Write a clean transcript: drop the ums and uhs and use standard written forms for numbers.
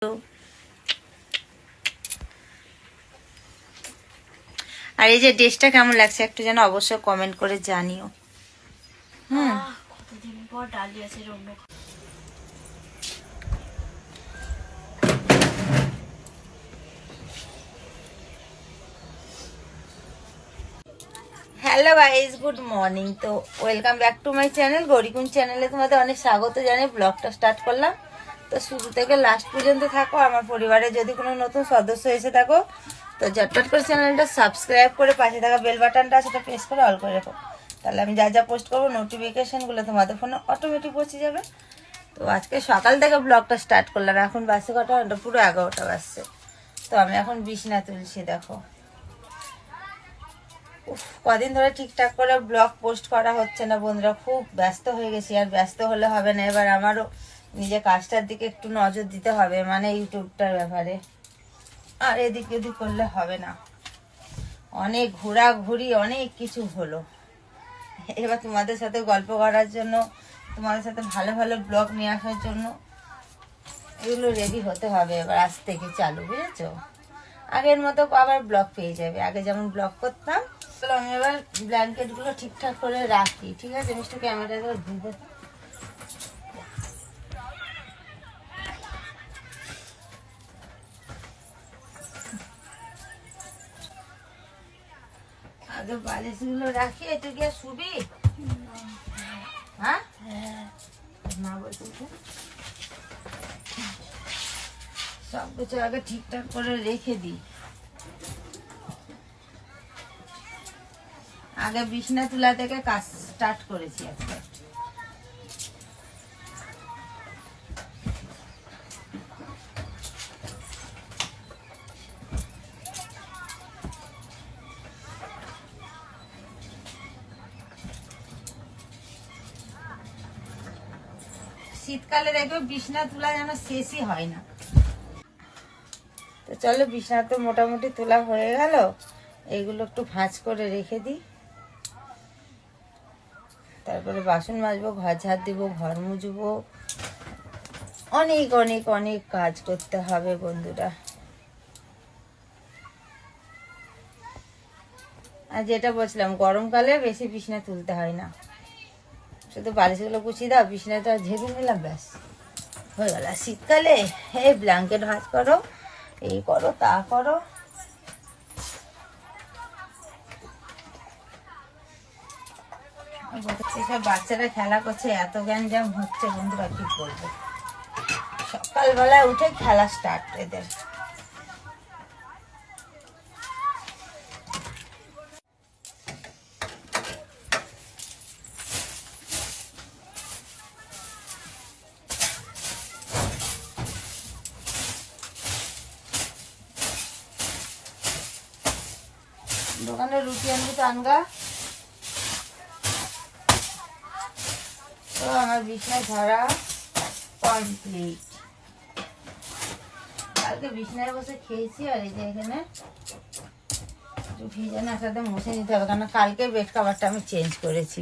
আর এই যে ড্রেসটা কেমন লাগছে একটু যেন অবশ্যই কমেন্ট করে জানিও। কতদিন পর ডালিয়া ছিল অন্য। Hello guys, good morning. তো welcome back to my channel Gourikunja চ্যানেলে তোমাদের অনেক স্বাগত জানাই। ব্লগটা স্টার্ট করলাম, তো শুরু থেকে লাস্ট পর্যন্ত থাকো। আমার পরিবারে যদি কোনো নতুন সদস্য এসে থাকো তো ঝটপট করে চ্যানেলটা সাবস্ক্রাইব করে পাশে থাকা বেল বাটনটা সেটা প্রেস করে অল করে রাখো, তাহলে আমি যা যা পোস্ট করবো নোটিফিকেশানগুলো তোমাদের ফোনে অটোমেটিক পৌঁছে যাবে। তো আজকে সকাল থেকে ব্লগটা স্টার্ট করলাম, এখন বাসে কটা পুরো 11টা বাজছে। তো আমি এখন বিছনা তুলছি, দেখো কদিন ধরে ঠিকঠাক করে ব্লগ পোস্ট করা হচ্ছে না বন্ধুরা, খুব ব্যস্ত হয়ে গেছি। আর ব্যস্ত হলে হবে না, এবার আমারও নিজে কাজটার দিকে একটু নজর দিতে হবে, মানে ইউটিউবটার ব্যাপারে। আর এদিক ওদিক করলে হবে না, অনেক ঘোরাঘুরি অনেক কিছু হলো। এবার তোমাদের সাথে গল্প করার জন্য, তোমাদের সাথে ভালো ভালো ব্লগ নিয়ে আসার জন্য এগুলো রেডি হতে হবে এবার আজ থেকে চালু, বুঝেছো? আগের মতো আবার ব্লগ পেয়ে যাবে, আগে যেমন ব্লগ করতাম। চলো আমি এবার ব্ল্যাঙ্কেটগুলো ঠিকঠাক করে রাখি, ঠিক আছে? মিষ্টি ক্যামেরাটা ধুবে। আগে বালিশগুলো রাখি, এটা গিয়ে শুবি? হ্যাঁ না বলছি সব কিছু আগে ঠিকঠাক করে রেখে দিই। আগে বিছনা তুলা থেকে কাজ স্টার্ট করেছি আজকে। শীতকালে দেখবে বিছনা তোলা যেন শেষই হয় না। তো চলো, বিছনা তো মোটামুটি তোলা হয়ে গেল, এইগুলো একটু ভাঁজ করে রেখে দিই। তারপরে বাসন মাজবো, ঘর ঝাড় দিব, ঘর মুছবো, অনেক অনেক অনেক কাজ করতে হবে বন্ধুরা। আর যেটা বলছিলাম, গরমকালে বেশি বিছনা তুলতে হয় না, শুধু বালিশগুলো গুছিয়ে দাও, বিছনাটা ঝেড়ে নিলাম, ব্যাস হয়ে গেল। শীতকালে এই ব্ল্যাঙ্কেট ভাঁজ করো, এই করো তা করো। এসব বাচ্চারা খেলা করছে, এত গ্যাঞ্জাম হচ্ছে বন্ধুরা, কি করবো? সকালবেলায় উঠে খেলা স্টার্ট এদের। দোকানে রুটি আনবি তো আনগা। তো আমার বিছনায় ঝাড়া কমপ্লিট। কালকে বিছনায় বসে খেয়েছি, আর এই যে এখানে একটু ভিজানো একসাথে মুছে নিতে হবে, কারণ কালকে বেড কভারটা আমি চেঞ্জ করেছি।